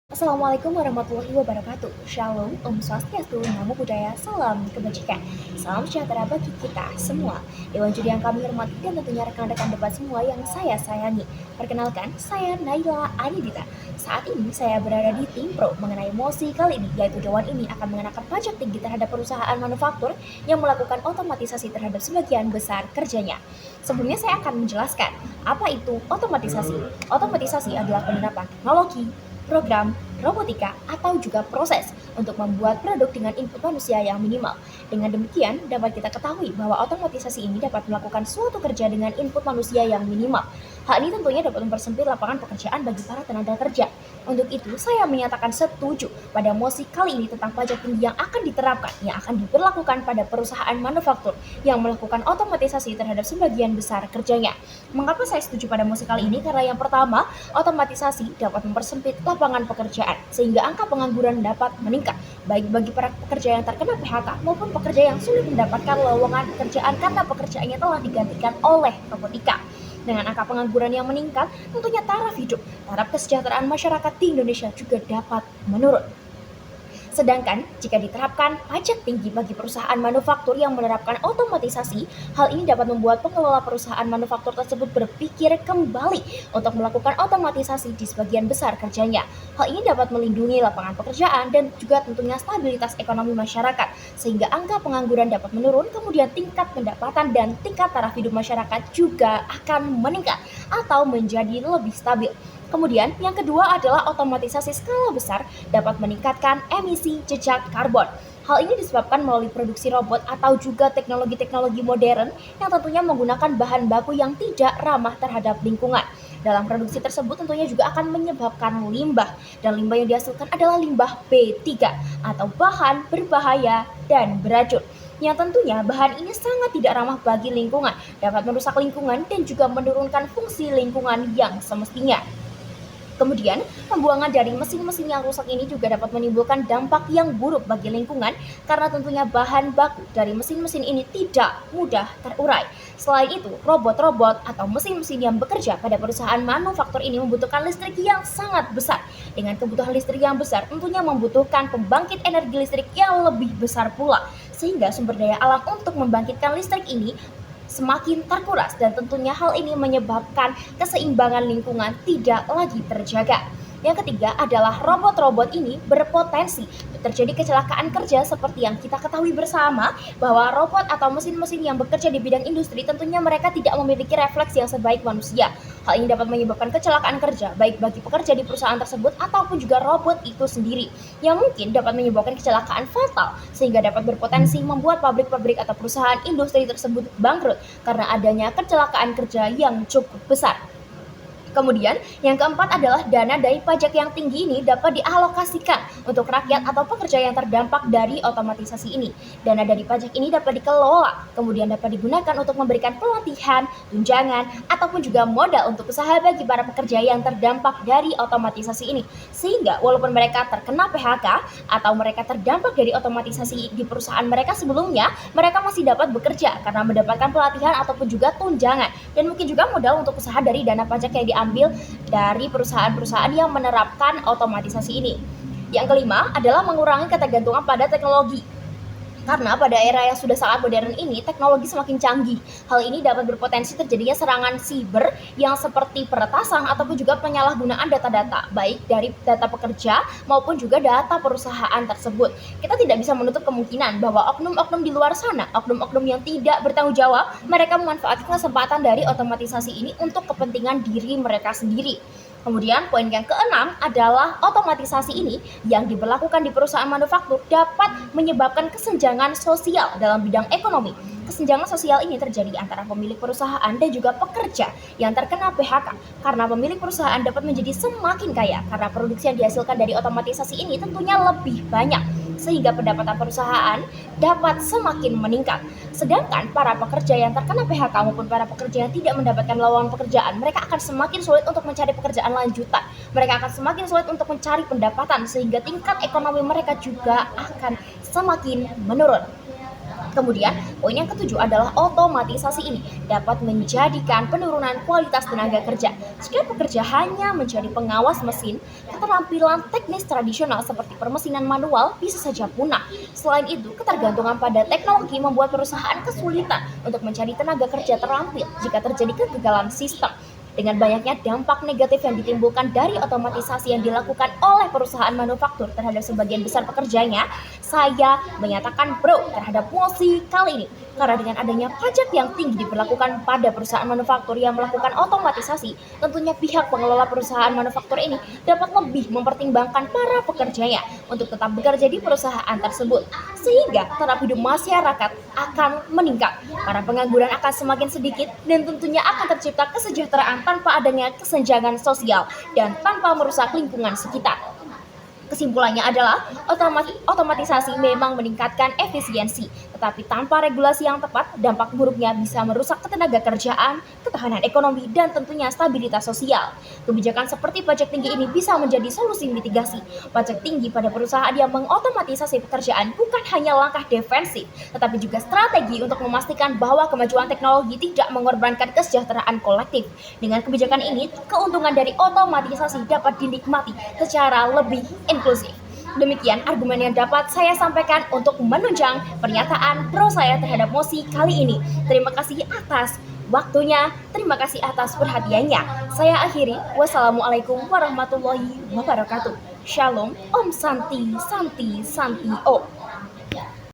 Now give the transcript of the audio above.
Assalamualaikum warahmatullahi wabarakatuh. Shalom, Om Swastiastu, Namo Buddhaya, Salam Kebajikan. Salam sejahtera bagi kita semua. Dewan juri yang kami hormati dan tentunya rekan-rekan debat semua yang saya sayangi. Perkenalkan, saya Naila Anidita. Saat ini saya berada di tim pro mengenai mosi kali ini, yaitu Dewan ini akan mengenakan pajak tinggi terhadap perusahaan manufaktur yang melakukan otomatisasi terhadap sebagian besar kerjanya. Sebelumnya saya akan menjelaskan apa itu otomatisasi. Otomatisasi adalah penerapan teknologi, program, robotika, atau juga proses untuk membuat produk dengan input manusia yang minimal. Dengan demikian, dapat kita ketahui bahwa otomatisasi ini dapat melakukan suatu kerja dengan input manusia yang minimal. Hal ini tentunya dapat mempersempit lapangan pekerjaan bagi para tenaga kerja. Untuk itu, saya menyatakan setuju pada mosi kali ini tentang pajak tinggi yang akan diterapkan, yang akan diberlakukan pada perusahaan manufaktur yang melakukan otomatisasi terhadap sebagian besar kerjanya. Mengapa saya setuju pada mosi kali ini? Karena yang pertama, otomatisasi dapat mempersempit lapangan pekerjaan sehingga angka pengangguran dapat meningkat, baik bagi para pekerja yang terkena PHK maupun pekerja yang sulit mendapatkan lowongan pekerjaan karena pekerjaannya telah digantikan oleh robotika. Dengan angka pengangguran yang meningkat, tentunya taraf kesejahteraan masyarakat di Indonesia juga dapat menurun. Sedangkan jika diterapkan pajak tinggi bagi perusahaan manufaktur yang menerapkan otomatisasi, hal ini dapat membuat pengelola perusahaan manufaktur tersebut berpikir kembali untuk melakukan otomatisasi di sebagian besar kerjanya. Hal ini dapat melindungi lapangan pekerjaan dan juga tentunya stabilitas ekonomi masyarakat, sehingga angka pengangguran dapat menurun, kemudian tingkat pendapatan dan tingkat taraf hidup masyarakat juga akan meningkat atau menjadi lebih stabil. Kemudian, yang kedua adalah otomatisasi skala besar dapat meningkatkan emisi jejak karbon. Hal ini disebabkan melalui produksi robot atau juga teknologi-teknologi modern yang tentunya menggunakan bahan baku yang tidak ramah terhadap lingkungan. Dalam produksi tersebut tentunya juga akan menyebabkan limbah, dan limbah yang dihasilkan adalah limbah B3 atau bahan berbahaya dan beracun. Yang tentunya bahan ini sangat tidak ramah bagi lingkungan, dapat merusak lingkungan dan juga menurunkan fungsi lingkungan yang semestinya. Kemudian, pembuangan dari mesin-mesin yang rusak ini juga dapat menimbulkan dampak yang buruk bagi lingkungan karena tentunya bahan baku dari mesin-mesin ini tidak mudah terurai. Selain itu, robot-robot atau mesin-mesin yang bekerja pada perusahaan manufaktur ini membutuhkan listrik yang sangat besar. Dengan kebutuhan listrik yang besar, tentunya membutuhkan pembangkit energi listrik yang lebih besar pula, sehingga sumber daya alam untuk membangkitkan listrik ini semakin terkuras, dan tentunya hal ini menyebabkan keseimbangan lingkungan tidak lagi terjaga. Yang ketiga adalah robot-robot ini berpotensi terjadi kecelakaan kerja seperti yang kita ketahui bersama bahwa robot atau mesin-mesin yang bekerja di bidang industri tentunya mereka tidak memiliki refleks yang sebaik manusia. Hal ini dapat menyebabkan kecelakaan kerja baik bagi pekerja di perusahaan tersebut ataupun juga robot itu sendiri yang mungkin dapat menyebabkan kecelakaan fatal sehingga dapat berpotensi membuat pabrik-pabrik atau perusahaan industri tersebut bangkrut karena adanya kecelakaan kerja yang cukup besar. Kemudian, yang keempat adalah dana dari pajak yang tinggi ini dapat dialokasikan untuk rakyat atau pekerja yang terdampak dari otomatisasi ini. Dana dari pajak ini dapat dikelola, kemudian dapat digunakan untuk memberikan pelatihan, tunjangan, ataupun juga modal untuk usaha bagi para pekerja yang terdampak dari otomatisasi ini. Sehingga walaupun mereka terkena PHK atau mereka terdampak dari otomatisasi di perusahaan mereka sebelumnya, mereka masih dapat bekerja karena mendapatkan pelatihan ataupun juga tunjangan, dan mungkin juga modal untuk usaha dari dana pajak yang diambil dari perusahaan-perusahaan yang menerapkan otomatisasi ini. Yang kelima adalah mengurangi ketergantungan pada teknologi. Karena pada era yang sudah sangat modern ini, teknologi semakin canggih. Hal ini dapat berpotensi terjadinya serangan siber yang seperti peretasan ataupun juga penyalahgunaan data-data, baik dari data pekerja maupun juga data perusahaan tersebut. Kita tidak bisa menutup kemungkinan bahwa oknum-oknum di luar sana, oknum-oknum yang tidak bertanggung jawab, mereka memanfaatkan kesempatan dari otomatisasi ini untuk kepentingan diri mereka sendiri. Kemudian poin yang keenam adalah otomatisasi ini yang diberlakukan di perusahaan manufaktur dapat menyebabkan kesenjangan sosial dalam bidang ekonomi. Kesenjangan sosial ini terjadi antara pemilik perusahaan dan juga pekerja yang terkena PHK karena pemilik perusahaan dapat menjadi semakin kaya karena produksi yang dihasilkan dari otomatisasi ini tentunya lebih banyak, sehingga pendapatan perusahaan dapat semakin meningkat. Sedangkan para pekerja yang terkena PHK maupun para pekerja yang tidak mendapatkan lowongan pekerjaan, mereka akan semakin sulit untuk mencari pekerjaan lanjutan. Mereka akan semakin sulit untuk mencari pendapatan sehingga tingkat ekonomi mereka juga akan semakin menurun. Kemudian, poin yang ketujuh adalah otomatisasi ini dapat menjadikan penurunan kualitas tenaga kerja. Jika pekerja hanya menjadi pengawas mesin, keterampilan teknis tradisional seperti permesinan manual bisa saja punah. Selain itu, ketergantungan pada teknologi membuat perusahaan kesulitan untuk mencari tenaga kerja terampil jika terjadi kegagalan sistem. Dengan banyaknya dampak negatif yang ditimbulkan dari otomatisasi yang dilakukan oleh perusahaan manufaktur terhadap sebagian besar pekerjanya, saya menyatakan pro terhadap mosi kali ini. Karena dengan adanya pajak yang tinggi diberlakukan pada perusahaan manufaktur yang melakukan otomatisasi, tentunya pihak pengelola perusahaan manufaktur ini dapat lebih mempertimbangkan para pekerjanya untuk tetap bekerja di perusahaan tersebut. Sehingga taraf hidup masyarakat akan meningkat, para pengangguran akan semakin sedikit, dan tentunya akan tercipta kesejahteraan tanpa adanya kesenjangan sosial dan tanpa merusak lingkungan sekitar. Kesimpulannya adalah otomatisasi memang meningkatkan efisiensi, tetapi tanpa regulasi yang tepat, dampak buruknya bisa merusak ketenaga kerjaan, ketahanan ekonomi, dan tentunya stabilitas sosial. Kebijakan seperti pajak tinggi ini bisa menjadi solusi mitigasi. Pajak tinggi pada perusahaan yang mengotomatisasi pekerjaan bukan hanya langkah defensif, tetapi juga strategi untuk memastikan bahwa kemajuan teknologi tidak mengorbankan kesejahteraan kolektif. Dengan kebijakan ini, keuntungan dari otomatisasi dapat dinikmati secara lebih inklusif. Demikian argumen yang dapat saya sampaikan untuk menunjang pernyataan pro saya terhadap mosi kali ini. Terima kasih atas waktunya, terima kasih atas perhatiannya. Saya akhiri, wassalamualaikum warahmatullahi wabarakatuh. Shalom, Om Santi, Santi, Santi, Om.